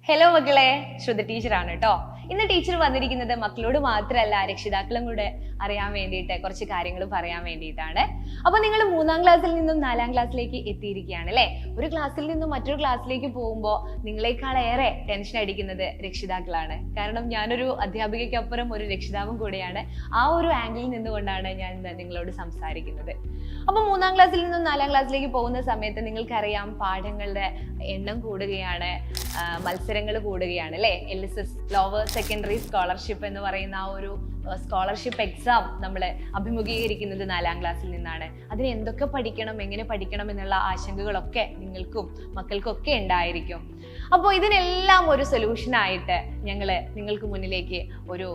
Hello മക്കളെ, ശ്രുത ടീച്ചറാണ് കേട്ടോ. ഇന്ന് ടീച്ചർ വന്നിരിക്കുന്നത് മക്കളോട് മാത്രമല്ല രക്ഷിതാക്കളും കൂടെ അറിയാൻ വേണ്ടിയിട്ട് കുറച്ച് കാര്യങ്ങൾ പറയാൻ വേണ്ടിയിട്ടാണ്. അപ്പൊ നിങ്ങൾ 3ാം ക്ലാസ്സിൽ നിന്നും 4ാം ക്ലാസ്സിലേക്ക് എത്തിയിരിക്കുകയാണ് അല്ലെ. ഒരു ക്ലാസ്സിൽ നിന്നും മറ്റൊരു ക്ലാസ്സിലേക്ക് പോകുമ്പോൾ നിങ്ങളെക്കാളേറെ ടെൻഷൻ അടിക്കുന്നത് രക്ഷിതാക്കളാണ്. കാരണം ഞാനൊരു അധ്യാപികയ്ക്കപ്പുറം ഒരു രക്ഷിതാവും കൂടെയാണ്. ആ ഒരു ആംഗിളിൽ നിന്നുകൊണ്ടാണ് ഞാൻ നിങ്ങളോട് സംസാരിക്കുന്നത്. അപ്പൊ 3ാം ക്ലാസ്സിൽ നിന്നും 4ാം ക്ലാസ്സിലേക്ക് പോകുന്ന സമയത്ത് നിങ്ങൾക്കറിയാം പാഠങ്ങളുടെ എണ്ണം കൂടുകയാണ്, മത്സരങ്ങൾ കൂടുകയാണ് അല്ലെ. LSS ലോവർ സെക്കൻഡറി സ്കോളർഷിപ്പ് എന്ന് പറയുന്ന ആ ഒരു സ്കോളർഷിപ്പ് എക്സാം നമ്മൾ അഭിമുഖീകരിക്കുന്നത് 4ാം ക്ലാസ്സിൽ നിന്നാണ്. അതിന് എന്തൊക്കെ പഠിക്കണം, എങ്ങനെ പഠിക്കണം എന്നുള്ള ആശങ്കകളൊക്കെ നിങ്ങൾക്കും മക്കൾക്കൊക്കെ ഉണ്ടായിരിക്കും. അപ്പോൾ ഇതിനെല്ലാം ഒരു സൊല്യൂഷനായിട്ട് നിങ്ങൾക്ക് മുന്നിലേക്ക് ഒരു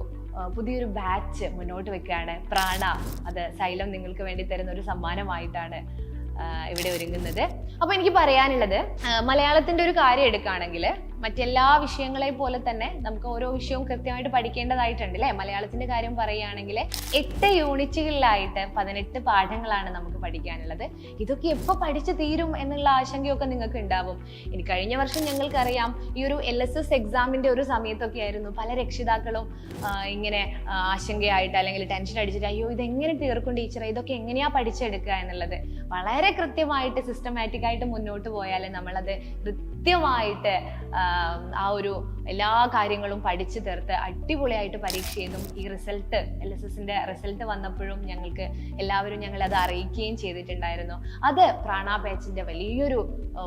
പുതിയൊരു ബാച്ച് മുന്നോട്ട് വെക്കുകയാണ്. പ്രാണ, അത് സൈലം നിങ്ങൾക്ക് വേണ്ടി തരുന്ന ഒരു സമ്മാനമായിട്ടാണ് ഇവിടെ ഒരുങ്ങുന്നത്. അപ്പൊ എനിക്ക് പറയാനുള്ളത്, മലയാളത്തിന്റെ ഒരു കാര്യം എടുക്കുകയാണെങ്കിൽ മറ്റെല്ലാ വിഷയങ്ങളെ പോലെ തന്നെ നമുക്ക് ഓരോ വിഷയവും കൃത്യമായിട്ട് പഠിക്കേണ്ടതായിട്ടുണ്ട് അല്ലെ. മലയാളത്തിന്റെ കാര്യം പറയുകയാണെങ്കിൽ 8 യൂണിറ്റുകളിലായിട്ട് 18 പാഠങ്ങളാണ് നമുക്ക് പഠിക്കാനുള്ളത്. ഇതൊക്കെ എപ്പോൾ പഠിച്ചു തീരും എന്നുള്ള ആശങ്കയൊക്കെ നിങ്ങൾക്ക് ഉണ്ടാവും. ഇനി കഴിഞ്ഞ വർഷം ഞങ്ങൾക്കറിയാം ഈ ഒരു LSS എക്സാമിന്റെ ഒരു സമയത്തൊക്കെ ആയിരുന്നു പല രക്ഷിതാക്കളും ഇങ്ങനെ ആശങ്കയായിട്ട് അല്ലെങ്കിൽ ടെൻഷൻ അടിച്ചിട്ട് അയ്യോ ഇതെങ്ങനെ തീർക്കും ടീച്ചറെ, ഇതൊക്കെ എങ്ങനെയാ പഠിച്ചെടുക്കുക എന്നുള്ളത്. വളരെ കൃത്യമായിട്ട് സിസ്റ്റമാറ്റിക് ആയിട്ട് മുന്നോട്ട് പോയാൽ നമ്മളത് കൃത്യമായിട്ട് ആ ഒരു എല്ലാ കാര്യങ്ങളും പഠിച്ചു തീർത്ത് അടിപൊളിയായിട്ട് പരീക്ഷ ചെയ്തും ഈ റിസൾട്ട് LSSന്റെ റിസൾട്ട് വന്നപ്പോഴും ഞങ്ങളെ അത് അറിയിക്കുകയും ചെയ്തിട്ടുണ്ടായിരുന്നു. അത് പ്രാണ ബാച്ചിന്റെ വലിയൊരു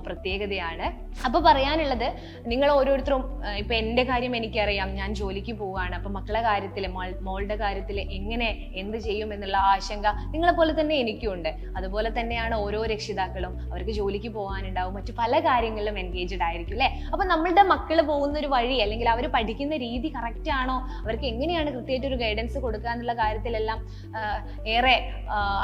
പ്രത്യേകതയാണ്. അപ്പൊ പറയാനുള്ളത്, നിങ്ങൾ ഓരോരുത്തരും ഇപ്പൊ എൻ്റെ കാര്യം എനിക്കറിയാം, ഞാൻ ജോലിക്ക് പോവുകയാണ്. അപ്പൊ മക്കളുടെ കാര്യത്തിൽ, മോളുടെ കാര്യത്തിൽ എങ്ങനെ എന്ത് ചെയ്യും എന്നുള്ള ആശങ്ക നിങ്ങളെ പോലെ തന്നെ എനിക്കുണ്ട്. അതുപോലെ തന്നെയാണ് ഓരോ രക്ഷിതാക്കളും. അവർക്ക് ജോലിക്ക് പോകാനുണ്ടാവും, മറ്റു പല കാര്യങ്ങളിലും എൻഗേജ്ഡ് ആയിരിക്കും അല്ലെ. അപ്പൊ നമ്മളുടെ മക്കള് പോകുന്ന ഒരു വഴി അല്ലെങ്കിൽ അവർ പഠിക്കുന്ന രീതി കറക്റ്റ് ആണോ, അവർക്ക് എങ്ങനെയാണ് കൃത്യമായിട്ട് ഒരു ഗൈഡൻസ് കൊടുക്കുക എന്നുള്ള കാര്യത്തിലെല്ലാം ഏറെ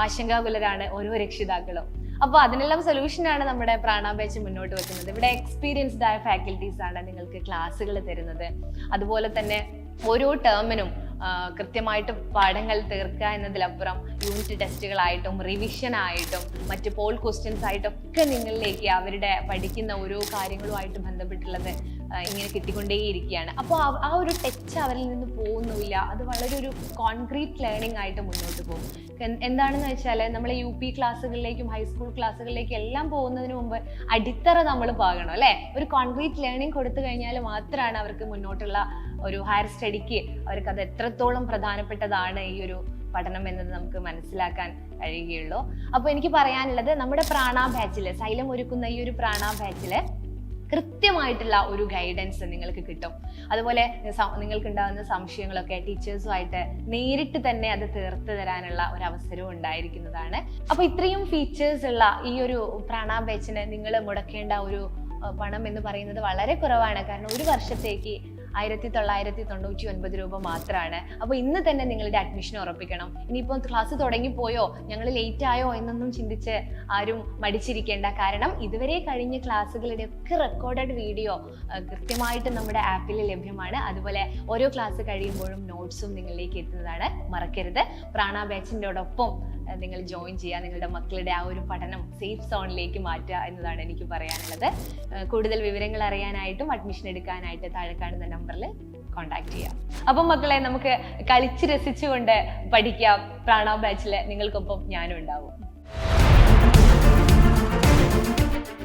ആശങ്കാകുലരാണ് ഓരോ രക്ഷിതാക്കളും. അപ്പൊ അതിനെല്ലാം സൊല്യൂഷനാണ് നമ്മുടെ പ്രാണ ബാച്ച് മുന്നോട്ട് വെക്കുന്നത്. ഇവിടെ എക്സ്പീരിയൻസ്ഡ് ആയ ഫാക്കൽറ്റീസ് ആണ് നിങ്ങൾക്ക് ക്ലാസ്സുകൾ തരുന്നത്. അതുപോലെ തന്നെ ഓരോ ടേമിനും കൃത്യമായിട്ട് പാഠങ്ങൾ തീർക്കുക എന്നതിലപ്പുറം യൂണിറ്റ് ടെസ്റ്റുകളായിട്ടും റിവിഷൻ ആയിട്ടും മറ്റ് പോൾ ക്വസ്റ്റ്യൻസ് ആയിട്ടും ഒക്കെ നിങ്ങളിലേക്ക് അവരുടെ പഠിക്കുന്ന ഓരോ കാര്യങ്ങളുമായിട്ട് ബന്ധപ്പെട്ടുള്ളത് ഇങ്ങനെ കിട്ടിക്കൊണ്ടേയിരിക്കുകയാണ്. അപ്പോൾ ആ ഒരു ടച്ച് അവരിൽ നിന്ന് പോകുന്നില്ല. അത് വളരെ ഒരു കോൺക്രീറ്റ് ലേണിംഗ് ആയിട്ട് മുന്നോട്ട് പോകും. എന്താണെന്ന് വെച്ചാൽ നമ്മൾ UP ക്ലാസ്സുകളിലേക്കും ഹൈസ്കൂൾ ക്ലാസ്സുകളിലേക്കും എല്ലാം പോകുന്നതിന് മുമ്പ് അടിത്തറ നമ്മൾ പാകണം അല്ലെ. ഒരു കോൺക്രീറ്റ് ലേണിംഗ് കൊടുത്തു കഴിഞ്ഞാൽ മാത്രമാണ് അവർക്ക് മുന്നോട്ടുള്ള ഒരു ഹയർ സ്റ്റഡിക്ക് അവർക്ക് അത് എത്രത്തോളം പ്രധാനപ്പെട്ടതാണ് ഈ ഒരു പഠനം എന്നത് നമുക്ക് മനസ്സിലാക്കാൻ കഴിയുകയുള്ളൂ. അപ്പോൾ എനിക്ക് പറയാനുള്ളത്, നമ്മുടെ പ്രാണ ബാച്ചില്, സൈലം ഒരുക്കുന്ന ഈ ഒരു പ്രാണ ബാച്ചില് കൃത്യമായിട്ടുള്ള ഒരു ഗൈഡൻസ് നിങ്ങൾക്ക് കിട്ടും. അതുപോലെ നിങ്ങൾക്ക് ഉണ്ടാകുന്ന സംശയങ്ങളൊക്കെ ടീച്ചേഴ്സുമായിട്ട് നേരിട്ട് തന്നെ അത് തീർത്ത് തരാനുള്ള ഒരു അവസരവും ഉണ്ടായിരിക്കുന്നതാണ്. അപ്പൊ ഇത്രയും ഫീച്ചേഴ്സ് ഉള്ള ഈ ഒരു പ്രാണ ബാച്ചിന് നിങ്ങൾ മുടക്കേണ്ട ഒരു പണം എന്ന് പറയുന്നത് വളരെ കുറവാണ്. കാരണം ഒരു വർഷത്തേക്ക് 1999 രൂപ മാത്രമാണ്. അപ്പോൾ ഇന്ന് തന്നെ നിങ്ങളുടെ അഡ്മിഷൻ ഉറപ്പിക്കണം. ഇനിയിപ്പോൾ ക്ലാസ് തുടങ്ങിപ്പോയോ, ഞങ്ങൾ ലേറ്റ് ആയോ എന്നൊന്നും ചിന്തിച്ച് ആരും മടിച്ചിരിക്കേണ്ട. കാരണം ഇതുവരെ കഴിഞ്ഞ ക്ലാസ്സുകളുടെ ഒക്കെ റെക്കോർഡഡ് വീഡിയോ കൃത്യമായിട്ട് നമ്മുടെ ആപ്പിൽ ലഭ്യമാണ്. അതുപോലെ ഓരോ ക്ലാസ് കഴിയുമ്പോഴും നോട്ട്സും നിങ്ങളിലേക്ക് എത്തുന്നതാണ്. മറക്കരുത്, പ്രാണ ബാച്ചിൻ്റെയോടൊപ്പം നിങ്ങൾ ജോയിൻ ചെയ്യുക. നിങ്ങളുടെ മക്കളുടെ ആ ഒരു പഠനം സേഫ് സോണിലേക്ക് മാറ്റുക എന്നതാണ് എനിക്ക് പറയാനുള്ളത്. കൂടുതൽ വിവരങ്ങൾ അറിയാനായിട്ടും അഡ്മിഷൻ എടുക്കാനായിട്ട് താഴെ കാണുന്ന നമ്പറിൽ കോൺടാക്ട് ചെയ്യാം. അപ്പം മക്കളെ, നമുക്ക് കളിച്ച് രസിച്ചുകൊണ്ട് പഠിക്കാം. പ്രാണ ബാച്ചിൽ നിങ്ങൾക്കൊപ്പം ഞാനും ഉണ്ടാവും.